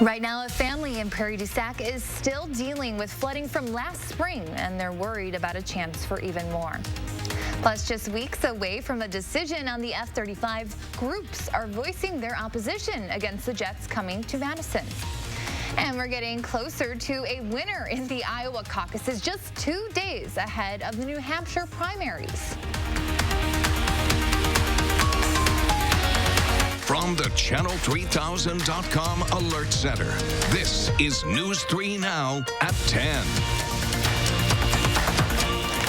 Right now, a family in Prairie du Sac is still dealing with flooding from last spring, and they're worried about a chance for even more. Plus, just weeks away from a decision on the F-35, groups are voicing their opposition against the jets coming to Madison. And we're getting closer to a winner in the Iowa caucuses, just 2 days ahead of the New Hampshire primaries. From the Channel3000.com Alert Center, this is News 3 Now at 10.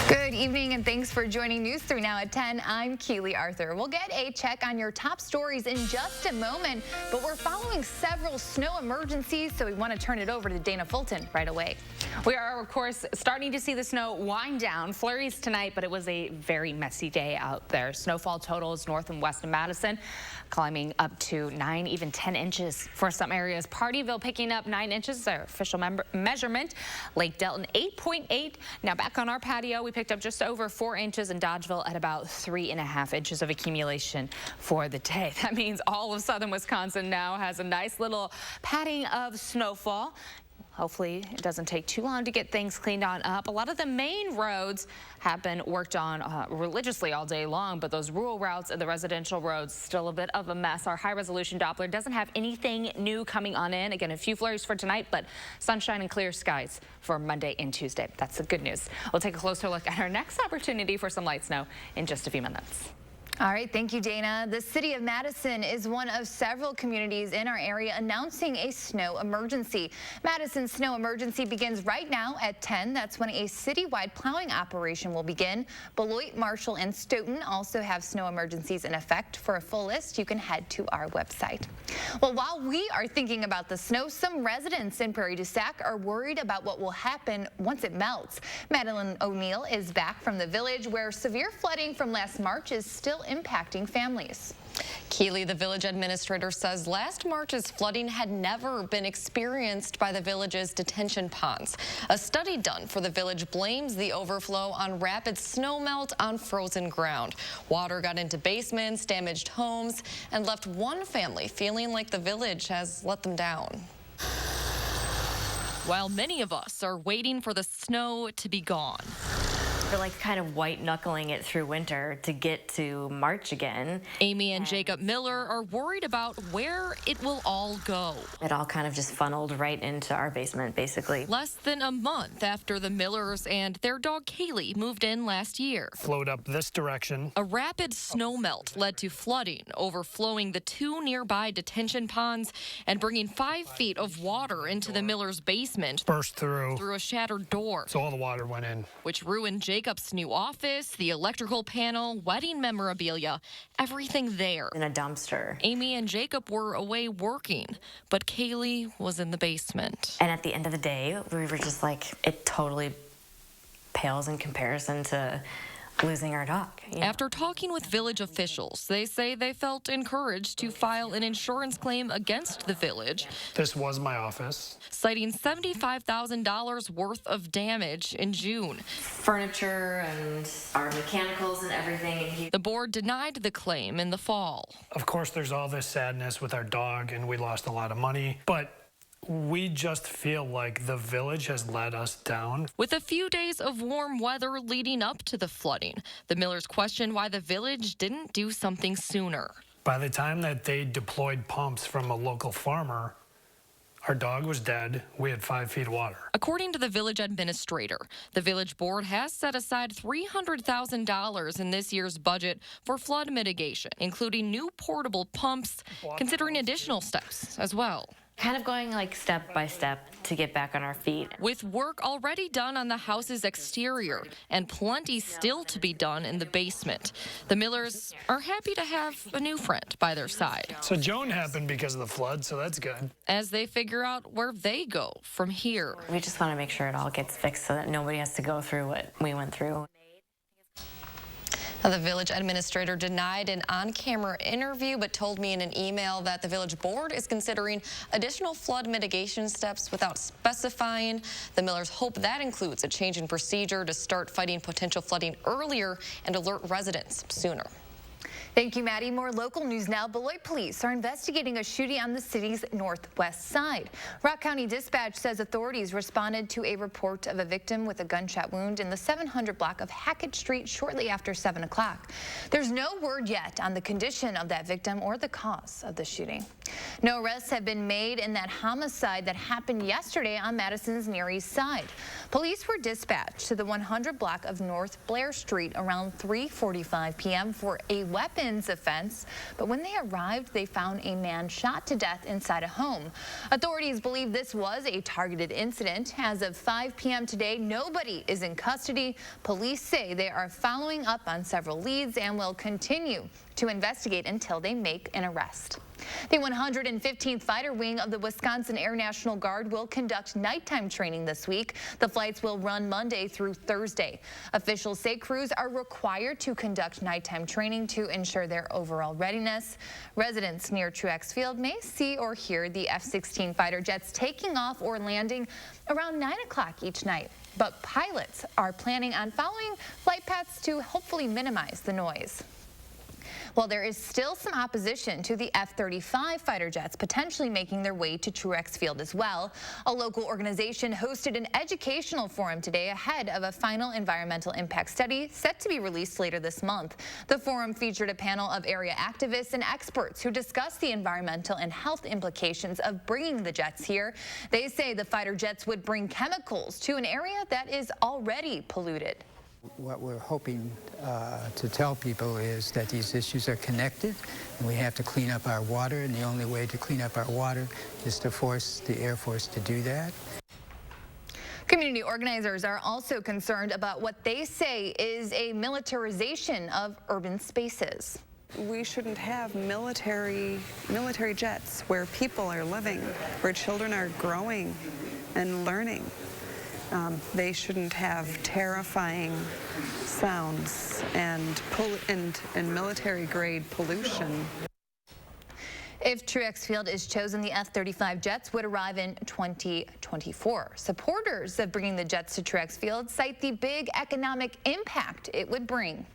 Good evening and thanks for joining News 3 Now at 10. I'm Keely Arthur. We'll get a check on your top stories in just a moment, but we're following several snow emergencies, so we want to turn it over to Dana Fulton right away. We are, of course, starting to see the snow wind down. Flurries tonight, but it was a very messy day out there. Snowfall totals north and west of Madison climbing up to 9, even 10 inches for some areas. Partyville picking up 9 inches, their official measurement. Lake Delton 8.8. Now back on our patio, we picked up just over 4 inches in Dodgeville at about 3.5 inches of accumulation for the day. That means all of southern Wisconsin now has a nice little padding of snowfall. Hopefully it doesn't take too long to get things cleaned on up. A lot of the main roads have been worked on religiously all day long, but those rural routes and the residential roads still a bit of a mess. Our high-resolution Doppler doesn't have anything new coming on in. Again, a few flurries for tonight, but sunshine and clear skies for Monday and Tuesday. That's the good news. We'll take a closer look at our next opportunity for some light snow in just a few minutes. All right, thank you, Dana. The city of Madison is one of several communities in our area announcing a snow emergency. Madison's snow emergency begins right now at 10. That's when a citywide plowing operation will begin. Beloit, Marshall, and Stoughton also have snow emergencies in effect. For a full list, you can head to our website. Well, while we are thinking about the snow, some residents in Prairie du Sac are worried about what will happen once it melts. Madeline O'Neill is back from the village where severe flooding from last March is still impacting families. Keely, the village administrator, says last March's flooding had never been experienced by the village's detention ponds. A study done for the village blames the overflow on rapid snowmelt on frozen ground. Water got into basements, damaged homes, and left one family feeling like the village has let them down. While many of us are waiting for the snow to be gone. We're like kind of white knuckling it through winter to get to March again. Amy and Jacob Miller are worried about where it will all go. It all kind of just funneled right into our basement, basically. Less than a month after the Millers and their dog Kaylee moved in last year. Flowed up this direction. A rapid snowmelt led to flooding, overflowing the 2 nearby detention ponds and bringing 5 feet of water into the Millers' basement. Burst through a shattered door. So all the water went in. Which ruined Jacob's new office, the electrical panel, wedding memorabilia, everything there. In a dumpster. Amy and Jacob were away working, but Kaylee was in the basement. And at the end of the day, we were just like, it totally pales in comparison to losing our dog. After talking with village officials, they say they felt encouraged to file an insurance claim against the village. This was my office. Citing $75,000 worth of damage in June. Furniture and our mechanicals and everything. The board denied the claim in the fall. Of course, there's all this sadness with our dog, and we lost a lot of money, but we just feel like the village has let us down. With a few days of warm weather leading up to the flooding, the Millers questioned why the village didn't do something sooner. By the time that they deployed pumps from a local farmer, our dog was dead. We had 5 feet of water. According to the village administrator, the village board has set aside $300,000 in this year's budget for flood mitigation, including new portable pumps, considering additional steps as well. Kind of going like step by step to get back on our feet. With work already done on the house's exterior and plenty still to be done in the basement, the Millers are happy to have a new friend by their side. So Joan happened because of the flood, so that's good. As they figure out where they go from here. We just want to make sure it all gets fixed so that nobody has to go through what we went through. Now, the village administrator denied an on-camera interview, but told me in an email that the village board is considering additional flood mitigation steps without specifying. The Millers hope that includes a change in procedure to start fighting potential flooding earlier and alert residents sooner. Thank you, Maddie. More local news now. Beloit police are investigating a shooting on the city's northwest side. Rock County Dispatch says authorities responded to a report of a victim with a gunshot wound in the 700 block of Hackett Street shortly after 7 o'clock. There's no word yet on the condition of that victim or the cause of the shooting. No arrests have been made in that homicide that happened yesterday on Madison's Near East Side. Police were dispatched to the 100 block of North Blair Street around 3:45 p.m. for a weapons offense, but when they arrived, they found a man shot to death inside a home. Authorities believe this was a targeted incident. As of 5 p.m. today, nobody is in custody. Police say they are following up on several leads and will continue to investigate until they make an arrest. The 115th Fighter Wing of the Wisconsin Air National Guard will conduct nighttime training this week. The flights will run Monday through Thursday. Officials say crews are required to conduct nighttime training to ensure their overall readiness. Residents near Truex Field may see or hear the F-16 fighter jets taking off or landing around 9 o'clock each night. But pilots are planning on following flight paths to hopefully minimize the noise. Well, there is still some opposition to the F-35 fighter jets potentially making their way to Truex Field as well. A local organization hosted an educational forum today ahead of a final environmental impact study set to be released later this month. The forum featured a panel of area activists and experts who discussed the environmental and health implications of bringing the jets here. They say the fighter jets would bring chemicals to an area that is already polluted. What we're hoping to tell people is that these issues are connected, and we have to clean up our water, and the only way to clean up our water is to force the Air Force to do that. Community organizers are also concerned about what they say is a militarization of urban spaces. We shouldn't have military jets where people are living, where children are growing and learning. They shouldn't have terrifying sounds and military-grade pollution. If Truex Field is chosen, the F-35 jets would arrive in 2024. Supporters of bringing the jets to Truex Field cite the big economic impact it would bring.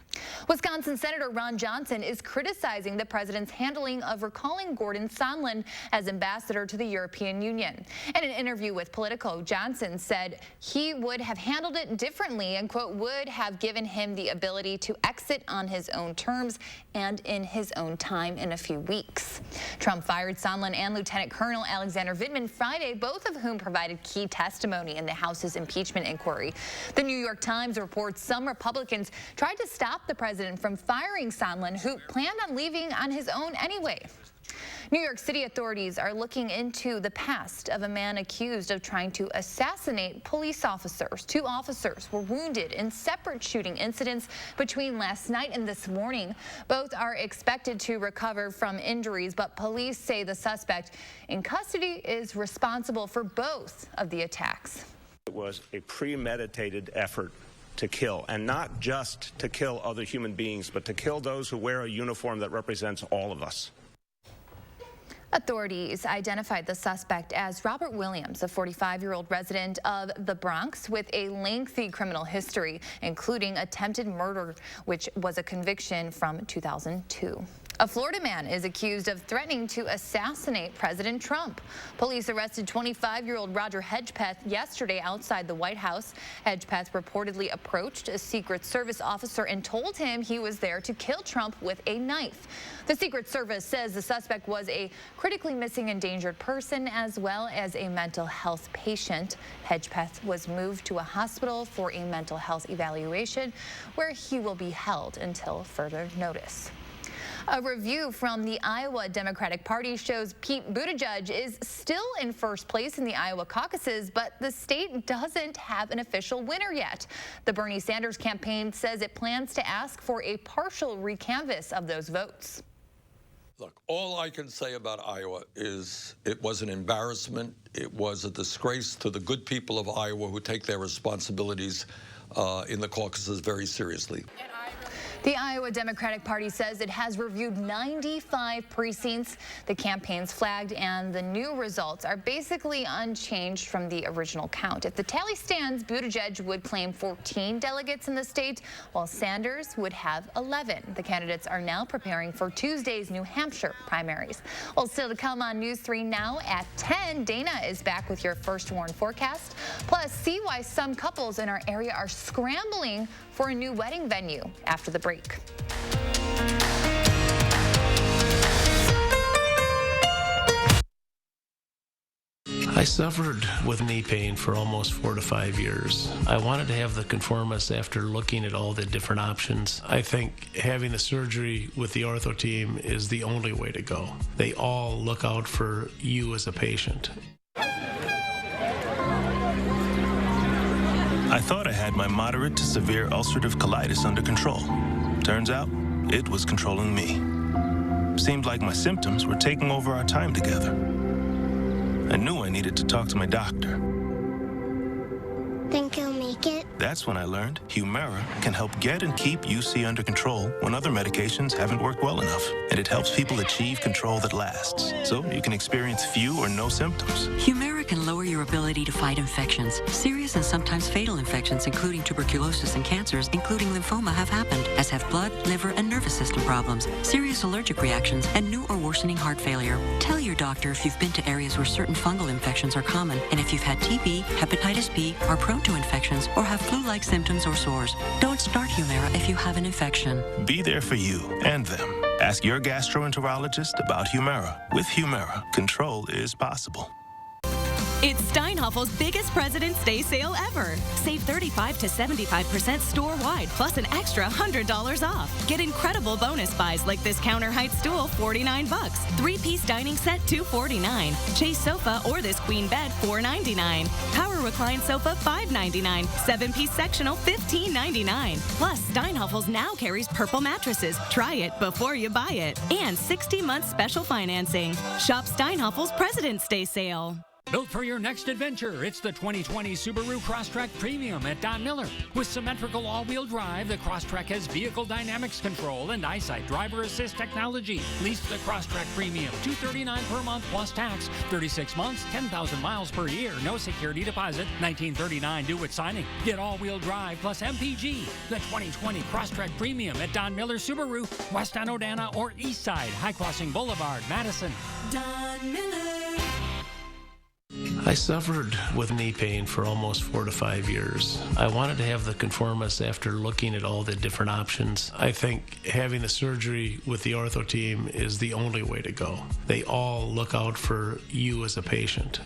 Wisconsin Senator Ron Johnson is criticizing the president's handling of recalling Gordon Sandlin as ambassador to the European Union. In an interview with Politico, Johnson said he would have handled it differently and, quote, would have given him the ability to exit on his own terms and in his own time in a few weeks. Trump fired Sandlin and Lieutenant Colonel Alexander Vindman Friday, both of whom provided key testimony in the House's impeachment inquiry. The New York Times reports some Republicans tried to stop the president from firing Sandlin, who planned on leaving on his own anyway. New York City authorities are looking into the past of a man accused of trying to assassinate police officers. 2 officers were wounded in separate shooting incidents between last night and this morning. Both are expected to recover from injuries, but police say the suspect in custody is responsible for both of the attacks. It was a premeditated effort to kill, and not just to kill other human beings, but to kill those who wear a uniform that represents all of us. Authorities identified the suspect as Robert Williams, a 45-year-old resident of the Bronx with a lengthy criminal history, including attempted murder, which was a conviction from 2002. A Florida man is accused of threatening to assassinate President Trump. Police arrested 25-year-old Roger Hedgepeth yesterday outside the White House. Hedgepeth reportedly approached a Secret Service officer and told him he was there to kill Trump with a knife. The Secret Service says the suspect was a critically missing endangered person as well as a mental health patient. Hedgepeth was moved to a hospital for a mental health evaluation where he will be held until further notice. A review from the Iowa Democratic Party shows Pete Buttigieg is still in first place in the Iowa caucuses, but the state doesn't have an official winner yet. The Bernie Sanders campaign says it plans to ask for a partial recanvass of those votes. Look, all I can say about Iowa is it was an embarrassment. It was a disgrace to the good people of Iowa who take their responsibilities in the caucuses very seriously. The Iowa Democratic Party says it has reviewed 95 precincts. The campaigns flagged and the new results are basically unchanged from the original count. If the tally stands, Buttigieg would claim 14 delegates in the state, while Sanders would have 11. The candidates are now preparing for Tuesday's New Hampshire primaries. Well, still to come on News 3 Now at 10, Dana is back with your First Warn forecast. Plus, see why some couples in our area are scrambling for a new wedding venue after the break. I suffered with knee pain for almost 4 to 5 years. I wanted to have the conformist after looking at all the different options. I think having the surgery with the ortho team is the only way to go. They all look out for you as a patient. I thought I had my moderate to severe ulcerative colitis under control. Turns out, it was controlling me. Seemed like my symptoms were taking over our time together. I knew I needed to talk to my doctor. Think you'll make it? That's when I learned Humira can help get and keep UC under control when other medications haven't worked well enough. And it helps people achieve control that lasts, so you can experience few or no symptoms. Humira can lower your ability to fight infections. Serious and sometimes fatal infections, including tuberculosis and cancers, including lymphoma, have happened, as have blood, liver, and nervous system problems, serious allergic reactions, and new or worsening heart failure. Tell your doctor if you've been to areas where certain fungal infections are common, and if you've had TB, hepatitis B, are prone to infections, or have flu-like symptoms or sores. Don't start Humira if you have an infection. Be there for you and them. Ask your gastroenterologist about Humira. With Humira, control is possible. It's Steinhoffel's biggest President's Day sale ever. Save 35 to 75% store-wide, plus an extra $100 off. Get incredible bonus buys like this counter height stool, $49. 3-piece dining set, $249. Chase sofa or this queen bed, $499. Power recline sofa, $599. 7-piece sectional, $15.99. Plus, Steinhoffel's now carries purple mattresses. Try it before you buy it. And 60-month special financing. Shop Steinhoffel's President's Day sale. Built for your next adventure, it's the 2020 Subaru Crosstrek Premium at Don Miller. With symmetrical all-wheel drive, the Crosstrek has vehicle dynamics control and EyeSight driver assist technology. Lease the Crosstrek Premium, $239 per month plus tax, 36 months, 10,000 miles per year, no security deposit, $1939 due at signing. Get all-wheel drive plus MPG. The 2020 Crosstrek Premium at Don Miller Subaru, West on Odana or East Side, High Crossing Boulevard, Madison. Don Miller. I suffered with knee pain for almost 4 to 5 years. I wanted to have the conformist after looking at all the different options. I think having the surgery with the ortho team is the only way to go. They all look out for you as a patient.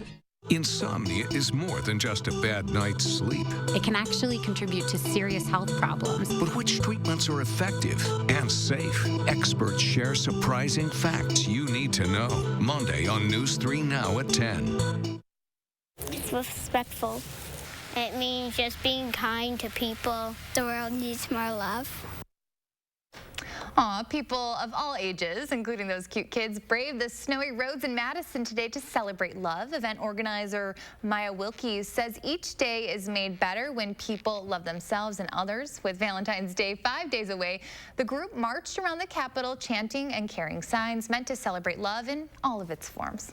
Insomnia is more than just a bad night's sleep. It can actually contribute to serious health problems. But which treatments are effective and safe? Experts share surprising facts you need to know. Monday on News 3 Now at 10. It's respectful. It means just being kind to people. The world needs more love. Aw, people of all ages, including those cute kids, braved the snowy roads in Madison today to celebrate love. Event organizer Maya Wilkes says each day is made better when people love themselves and others. With Valentine's Day 5 days away, the group marched around the Capitol chanting and carrying signs meant to celebrate love in all of its forms.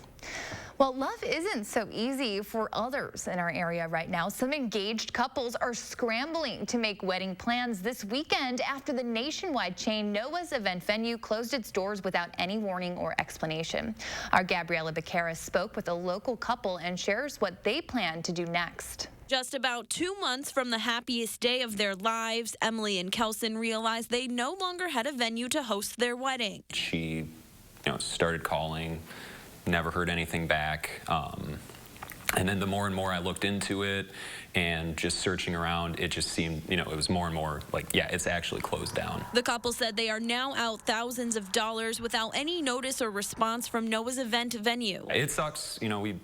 Well, love isn't so easy for others in our area right now. Some engaged couples are scrambling to make wedding plans this weekend after the nationwide chain Noah's event venue closed its doors without any warning or explanation. Our Gabriella Becerra spoke with a local couple and shares what they plan to do next. Just about 2 months from the happiest day of their lives, Emily and Kelson realized they no longer had a venue to host their wedding. She, started calling. Never heard anything back. And then the more and more I looked into it and just searching around, it just seemed, it was more and more like, yeah, it's actually closed down. The couple said they are now out thousands of dollars without any notice or response from Noah's event venue. It sucks. We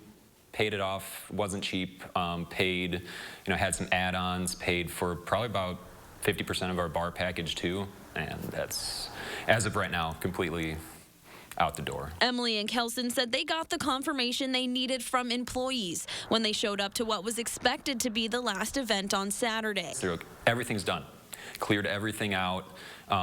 paid it off, wasn't cheap, paid, had some add-ons, paid for probably about 50% of our bar package too. And that's, as of right now, completely out the door. Emily and Kelson said they got the confirmation they needed from employees when they showed up to what was expected to be the last event on Saturday. So everything's done. cleared everything out.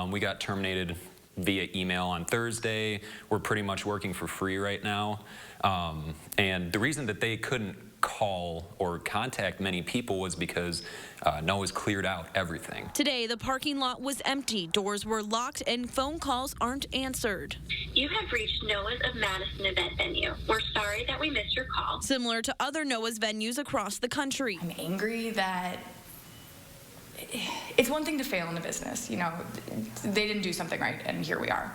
We got terminated via email on Thursday. We're pretty much working for free right now. And the reason that they couldn't call or contact many people was because NOAA's cleared out everything. Today, the parking lot was empty, doors were locked, and phone calls aren't answered. You have reached NOAA's of Madison event venue. We're sorry that we missed your call. Similar to other NOAA's venues across the country. I'm angry that it's one thing to fail in a business. You know, they didn't do something right, and here we are.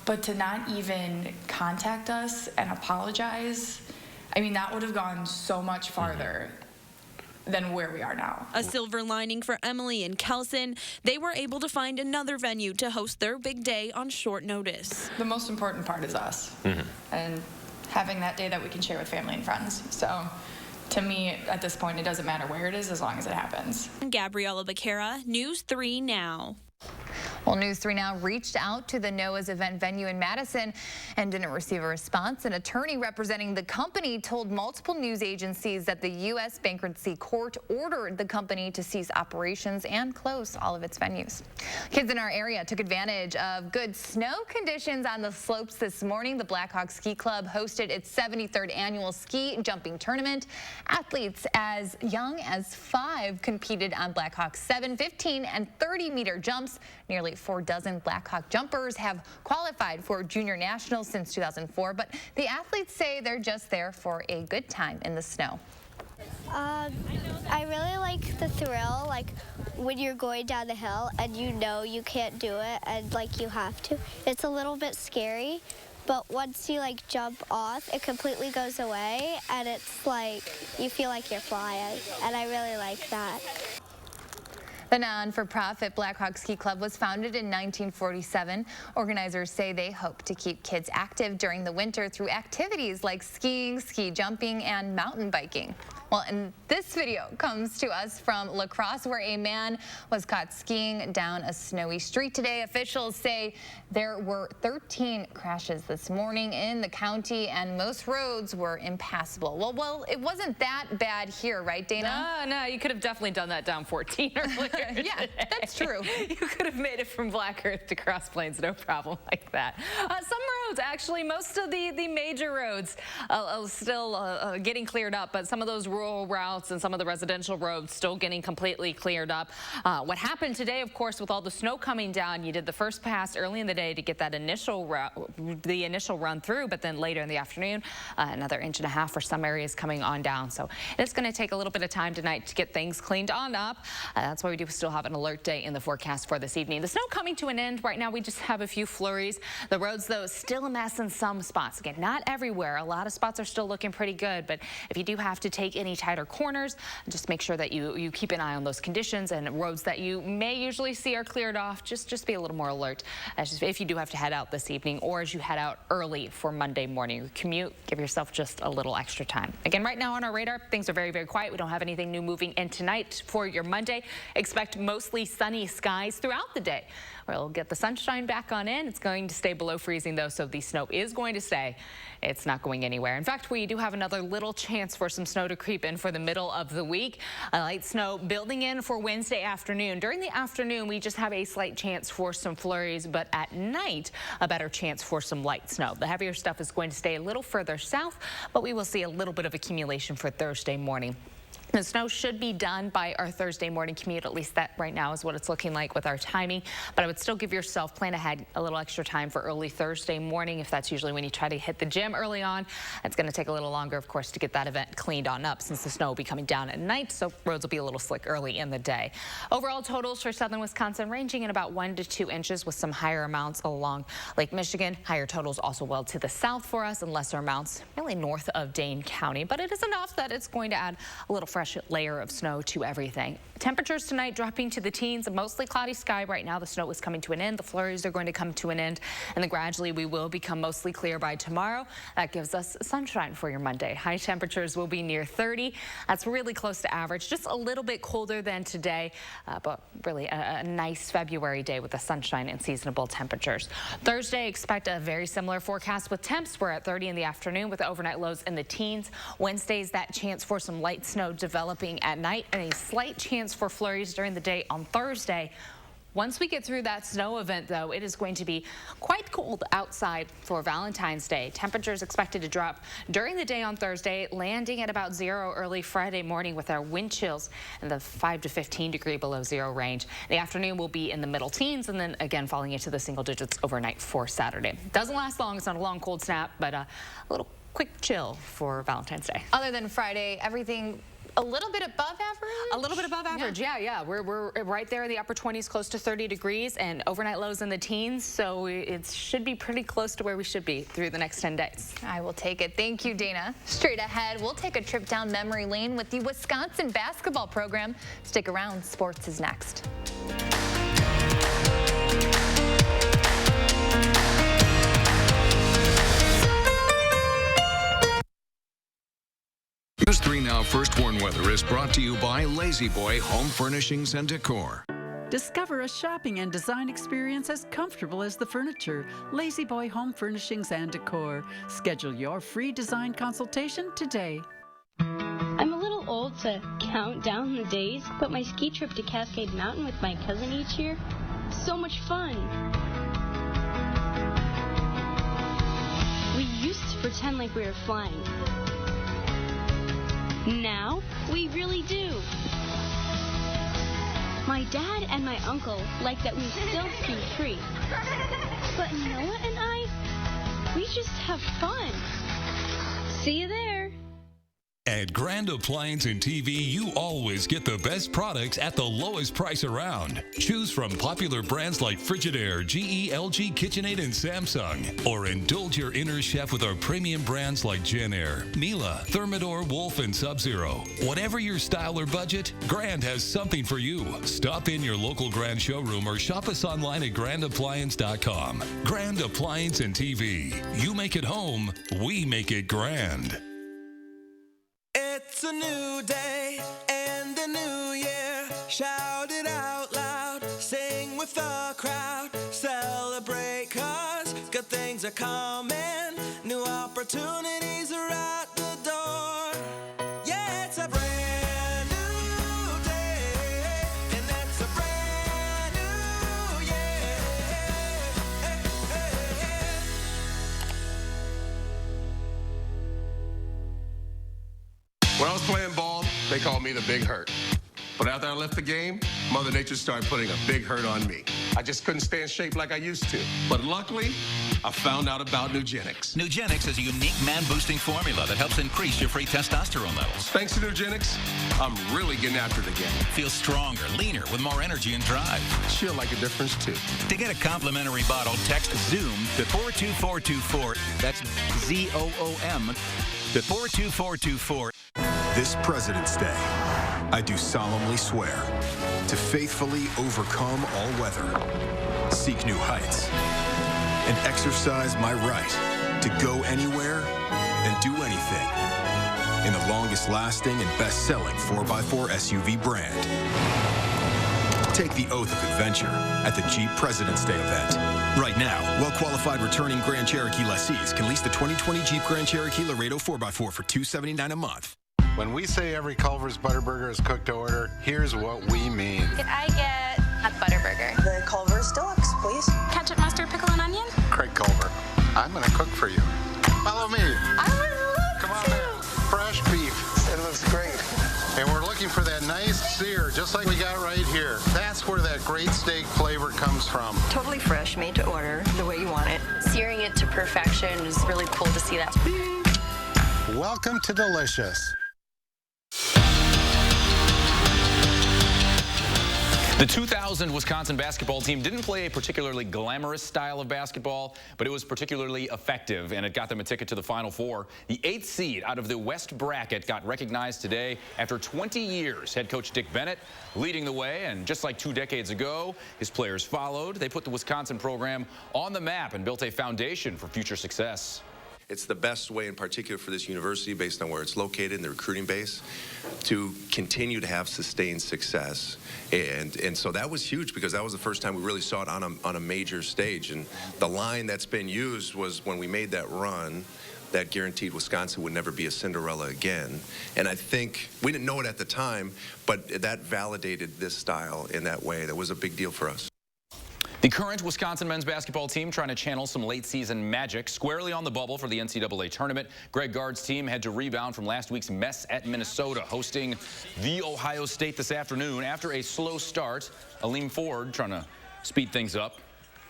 But to not even contact us and apologize, I mean, that would have gone so much farther than where we are now. A silver lining for Emily and Kelson, they were able to find another venue to host their big day on short notice. The most important part is us, and having that day that we can share with family and friends. So to me, at this point, it doesn't matter where it is as long as it happens. Gabriella Becerra, News 3 Now. Well, News 3 Now reached out to the NOAA's event venue in Madison and didn't receive a response. An attorney representing the company told multiple news agencies that the U.S. Bankruptcy Court ordered the company to cease operations and close all of its venues. Kids in our area took advantage of good snow conditions on the slopes this morning. The Blackhawk Ski Club hosted its 73rd annual ski jumping tournament. Athletes as young as 5 competed on Blackhawk's 7, 15, and 30-meter jumps. Nearly 4 dozen Blackhawk jumpers have qualified for junior nationals since 2004, but the athletes say they're just there for a good time in the snow. I really like the thrill, like when you're going down the hill and you know you can't do it and like you have to. It's a little bit scary, but once you like jump off, it completely goes away and it's like you feel like you're flying, and I really like that. The non-for-profit Blackhawk Ski Club was founded in 1947. Organizers say they hope to keep kids active during the winter through activities like skiing, ski jumping, and mountain biking. Well, and this video comes to us from La Crosse, where a man was caught skiing down a snowy street today. Officials say there were 13 crashes this morning in the county, and most roads were impassable. Well, it wasn't that bad here, right, Dana? No, you could have definitely done that down 14 earlier. Yeah, today. that's true. You could have made it from Black Earth to Cross Plains, no problem like that. Some roads, actually, most of the major roads still getting cleared up, but some of those rural routes and some of the residential roads still getting completely cleared up. What happened today, of course, with all the snow coming down, you did the first pass early in the day to get that initial run through, but then later in the afternoon, another 1.5 inches for some areas coming on down. So it's going to take a little bit of time tonight to get things cleaned on up. That's why we do still have an alert day in the forecast for this evening. The snow coming to an end. Right now, we just have a few flurries. The roads, though, still a mess in some spots. Again, not everywhere. A lot of spots are still looking pretty good, but if you do have to take any tighter corners, just make sure that you keep an eye on those conditions, and roads that you may usually see are cleared off. Just be a little more alert if you do have to head out this evening, or as you head out early for Monday morning. Your commute, give yourself just a little extra time. Again, right now on our radar, things are very, very quiet. We don't have anything new moving in tonight for your Monday. Expect mostly sunny skies throughout the day. We'll get the sunshine back on in. It's going to stay below freezing, though, so the snow is going to stay. It's not going anywhere. In fact, we do have another little chance for some snow to creep in for the middle of the week. A light snow building in for Wednesday afternoon. During the afternoon, we just have a slight chance for some flurries, but at night, a better chance for some light snow. The heavier stuff is going to stay a little further south, but we will see a little bit of accumulation for Thursday morning. The snow should be done by our Thursday morning commute. At least that right now is what it's looking like with our timing. But I would still give yourself, plan ahead a little extra time for early Thursday morning, if that's usually when you try to hit the gym early on. It's going to take a little longer, of course, to get that event cleaned on up, since the snow will be coming down at night, so roads will be a little slick early in the day. Overall totals for southern Wisconsin ranging in about 1 to 2 inches, with some higher amounts along Lake Michigan. Higher totals also well to the south for us, and lesser amounts really north of Dane County. But it is enough that it's going to add a little fresh layer of snow to everything. Temperatures tonight dropping to the teens. A mostly cloudy sky right now. The snow is coming to an end. The flurries are going to come to an end, and then gradually we will become mostly clear by tomorrow. That gives us sunshine for your Monday. High temperatures will be near 30. That's really close to average. Just a little bit colder than today, but really a nice February day with the sunshine and seasonable temperatures. Thursday, expect a very similar forecast with temps. We're at 30 in the afternoon with overnight lows in the teens. Wednesday's that chance for some light snow developing at night, and a slight chance for flurries during the day on Thursday. Once we get through that snow event, though, it is going to be quite cold outside for Valentine's Day. Temperatures expected to drop during the day on Thursday, landing at about 0 early Friday morning with our wind chills in the 5 to 15 degree below zero range. The afternoon will be in the middle teens and then again falling into the single digits overnight for Saturday. Doesn't last long. It's not a long cold snap, but a little quick chill for Valentine's Day. Other than Friday, everything a little bit above average? A little bit above average, yeah. We're right there in the upper 20s, close to 30 degrees, and overnight lows in the teens, so it should be pretty close to where we should be through the next 10 days. I will take it. Thank you, Dana. Straight ahead, we'll take a trip down memory lane with the Wisconsin basketball program. Stick around, sports is next. News 3 Now First Warn Weather is brought to you by Lazy Boy Home Furnishings and Decor. Discover a shopping and design experience as comfortable as the furniture. Lazy Boy Home Furnishings and Decor. Schedule your free design consultation today. I'm a little old to count down the days, but my ski trip to Cascade Mountain with my cousin each year, so much fun. We used to pretend like we were flying. Now, we really do. My dad and my uncle like that we still ski free. But Noah and I, we just have fun. See you there. At Grand Appliance and TV, you always get the best products at the lowest price around. Choose from popular brands like Frigidaire, GE, LG, KitchenAid, and Samsung. Or indulge your inner chef with our premium brands like Genair, Miele, Thermador, Wolf, and Sub-Zero. Whatever your style or budget, Grand has something for you. Stop in your local Grand showroom or shop us online at grandappliance.com. Grand Appliance and TV. You make it home, we make it grand. It's a new day and a new year. Shout it out loud, sing with the crowd. Celebrate 'cause good things are coming. New opportunities are at the door. Yeah, it's a brand new day, and it's a brand new year. When I was playing ball, they called me the Big Hurt. But after I left the game, Mother Nature started putting a big hurt on me. I just couldn't stay in shape like I used to. But luckily, I found out about Nugenics. Nugenics is a unique man-boosting formula that helps increase your free testosterone levels. Thanks to Nugenics, I'm really getting after it again. Feel stronger, leaner, with more energy and drive. She'll like a difference, too. To get a complimentary bottle, text ZOOM to 42424. That's ZOOM to 42424. This President's Day, I do solemnly swear to faithfully overcome all weather, seek new heights, and exercise my right to go anywhere and do anything in the longest lasting and best-selling 4x4 SUV brand. Take the oath of adventure at the Jeep President's Day event. Right now, well-qualified returning Grand Cherokee lessees can lease the 2020 Jeep Grand Cherokee Laredo 4x4 for $279 a month. When we say every Culver's Butterburger is cooked to order, here's what we mean. Can I get a Butterburger? The Culver's Deluxe, please. Ketchup, mustard, pickle, and onion? Craig Culver, I'm going to cook for you. Follow me. I would love Come on in. Fresh beef. It looks great. And we're looking for that nice sear, just like we got right here. That's where that great steak flavor comes from. Totally fresh, made to order, the way you want it. Searing it to perfection is really cool to see that. Welcome to Delicious. The 2000 Wisconsin basketball team didn't play a particularly glamorous style of basketball, but it was particularly effective, and it got them a ticket to the Final Four. The 8th seed out of the West bracket got recognized today after 20 years. Head coach Dick Bennett leading the way, and just like 2 decades ago, his players followed. They put the Wisconsin program on the map and built a foundation for future success. It's the best way in particular for this university, based on where it's located and the recruiting base, to continue to have sustained success. And so that was huge, because that was the first time we really saw it on a major stage. And the line that's been used was, when we made that run, that guaranteed Wisconsin would never be a Cinderella again. And I think we didn't know it at the time, but that validated this style in that way. That was a big deal for us. The current Wisconsin men's basketball team trying to channel some late season magic squarely on the bubble for the NCAA tournament. Greg Gard's team had to rebound from last week's mess at Minnesota, hosting the Ohio State this afternoon. After a slow start, Aleem Ford trying to speed things up.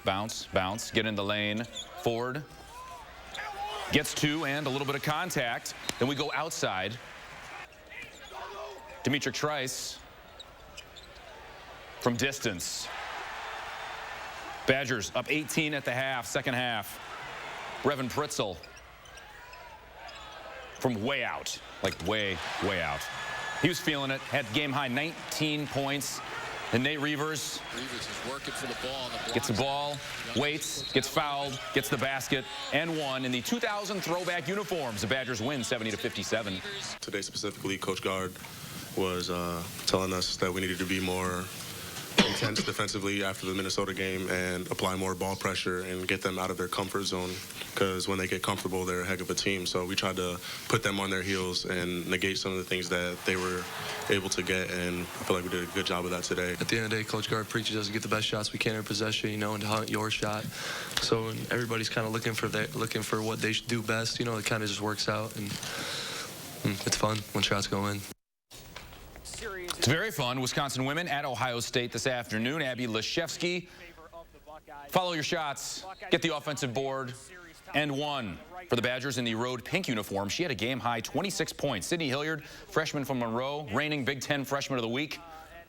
Bounce, bounce, get in the lane. Ford gets two and a little bit of contact. Then we go outside. Dimitri Trice from distance. Badgers up 18 at the half, second half. Brevin Pritzel from way out, like way out. He was feeling it, had game high 19 points. And Nate Reavers is working for the ball. Gets the ball, waits, gets fouled, gets the basket, and won in the 2000 throwback uniforms. The Badgers win 70-57. Today specifically, Coach Gard was telling us that we needed to be more intense defensively after the Minnesota game and apply more ball pressure and get them out of their comfort zone, because when they get comfortable, they're a heck of a team. So we tried to put them on their heels and negate some of the things that they were able to get, and I feel like we did a good job of that today. At the end of the day, Coach Gard preaches us to get the best shots we can in possession, you know, and to hunt your shot. So everybody's kind of looking for what they should do best, you know, it kind of just works out, and it's fun when shots go in. It's very fun. Wisconsin women at Ohio State this afternoon. Abby Leshevsky. Follow your shots, get the offensive board, and won for the Badgers in the road pink uniform. She had a game-high 26 points. Sydney Hilliard, freshman from Monroe, reigning Big Ten Freshman of the Week.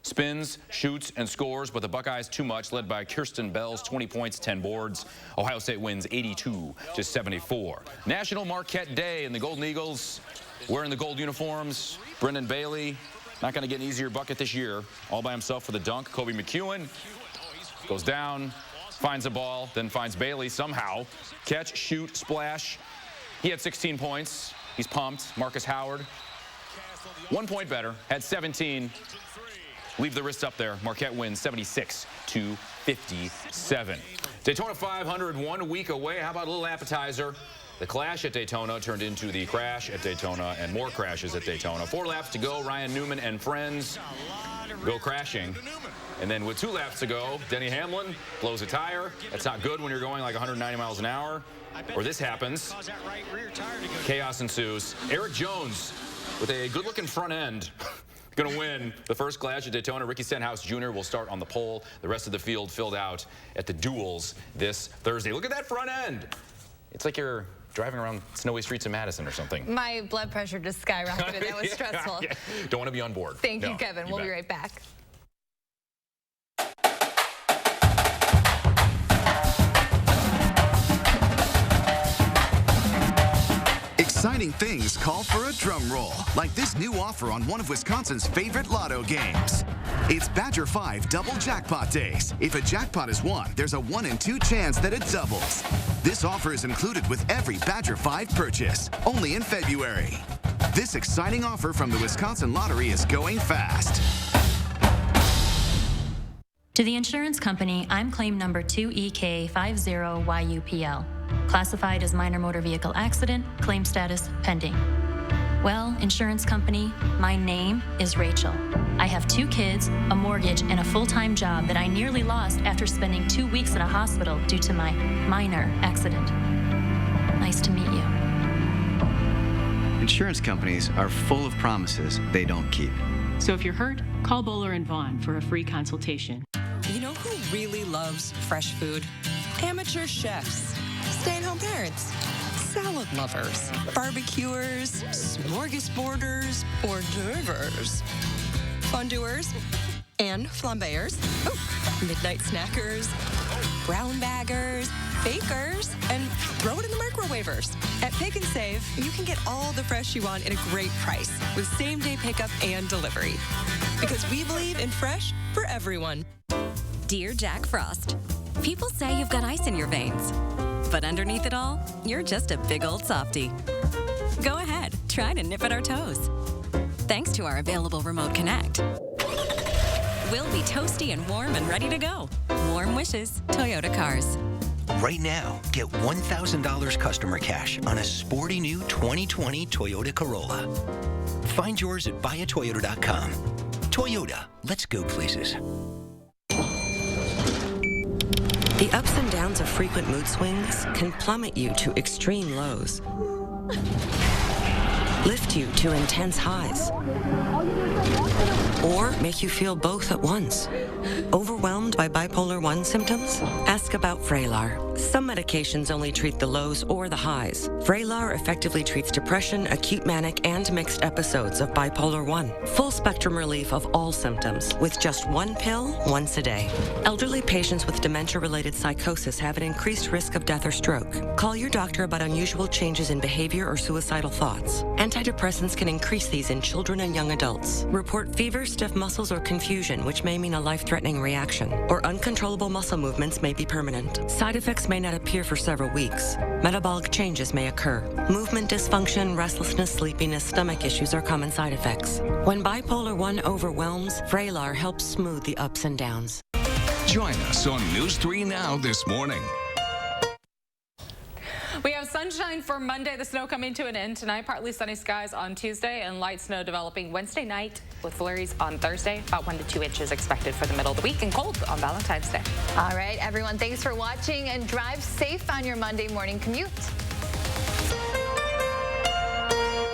Spins, shoots, and scores, but the Buckeyes too much, led by Kirsten Bells, 20 points, 10 boards. Ohio State wins 82-74. National Marquette Day, and the Golden Eagles wearing the gold uniforms. Brendan Bailey, not going to get an easier bucket this year. All by himself for the dunk. Kobe McEwen goes down, finds a ball, then finds Bailey somehow. Catch, shoot, splash. He had 16 points. He's pumped. Marcus Howard, 1 point better, had 17. Leave the wrist up there. Marquette wins 76-57. Daytona 500 1 week away. How about a little appetizer? The clash at Daytona turned into the crash at Daytona, and more crashes at Daytona. 4 laps to go. Ryan Newman and friends go crashing. And then with 2 laps to go, Denny Hamlin blows a tire. That's not good when you're going like 190 miles an hour. Or this happens. Chaos ensues. Eric Jones with a good-looking front end. Going to win the first clash at Daytona. Ricky Stenhouse Jr. will start on the pole. The rest of the field filled out at the duels this Thursday. Look at that front end. It's like you're driving around snowy streets in Madison or something. My blood pressure just skyrocketed. That was stressful. Yeah. Don't want to be on board. Thank you, Kevin. We'll be right back. Exciting things call for a drum roll, like this new offer on one of Wisconsin's favorite lotto games. It's Badger 5 Double Jackpot Days. If a jackpot is won, there's a 1 in 2 chance that it doubles. This offer is included with every Badger 5 purchase, only in February. This exciting offer from the Wisconsin Lottery is going fast. To the insurance company, I'm claim number 2EK50YUPL. Classified as minor motor vehicle accident, claim status pending. Well, insurance company, my name is Rachel. I have 2 kids, a mortgage, and a full-time job that I nearly lost after spending 2 weeks in a hospital due to my minor accident. Nice to meet you. Insurance companies are full of promises they don't keep. So if you're hurt, call Bowler and Vaughn for a free consultation. You know who really loves fresh food? Amateur chefs, stay-at-home parents, salad lovers, barbecuers, smorgasborders, hors d'oeuvres, fondue-ers, and flambéers, midnight snackers, brown baggers, bakers, and throw it in the microwavers. At Pick and Save, you can get all the fresh you want at a great price with same-day pickup and delivery. Because we believe in fresh for everyone. Dear Jack Frost, people say you've got ice in your veins. But underneath it all, you're just a big old softie. Go ahead, try to nip at our toes. Thanks to our available Remote Connect, we'll be toasty and warm and ready to go. Warm wishes, Toyota Cars. Right now, get $1,000 customer cash on a sporty new 2020 Toyota Corolla. Find yours at buyatoyota.com. Toyota, let's go places. The ups and downs of frequent mood swings can plummet you to extreme lows, lift you to intense highs, or make you feel both at once. Overwhelmed by bipolar 1 symptoms? Ask about Vraylar. Some medications only treat the lows or the highs. Vraylar effectively treats depression, acute manic, and mixed episodes of bipolar 1. Full spectrum relief of all symptoms with just one pill once a day. Elderly patients with dementia-related psychosis have an increased risk of death or stroke. Call your doctor about unusual changes in behavior or suicidal thoughts. Antidepressants can increase these in children and young adults. Report fever, stiff muscles, or confusion, which may mean a life-threatening reaction, or uncontrollable muscle movements may be permanent. Side effects may not appear for several weeks. Metabolic changes may occur. Movement dysfunction, restlessness, sleepiness, stomach issues are common side effects. When bipolar 1 overwhelms, Vraylar helps smooth the ups and downs. Join us on News 3 Now this morning. We have sunshine for Monday, the snow coming to an end tonight, partly sunny skies on Tuesday, and light snow developing Wednesday night with flurries on Thursday. About 1 to 2 inches expected for the middle of the week, and cold on Valentine's Day. All right, everyone, thanks for watching, and drive safe on your Monday morning commute.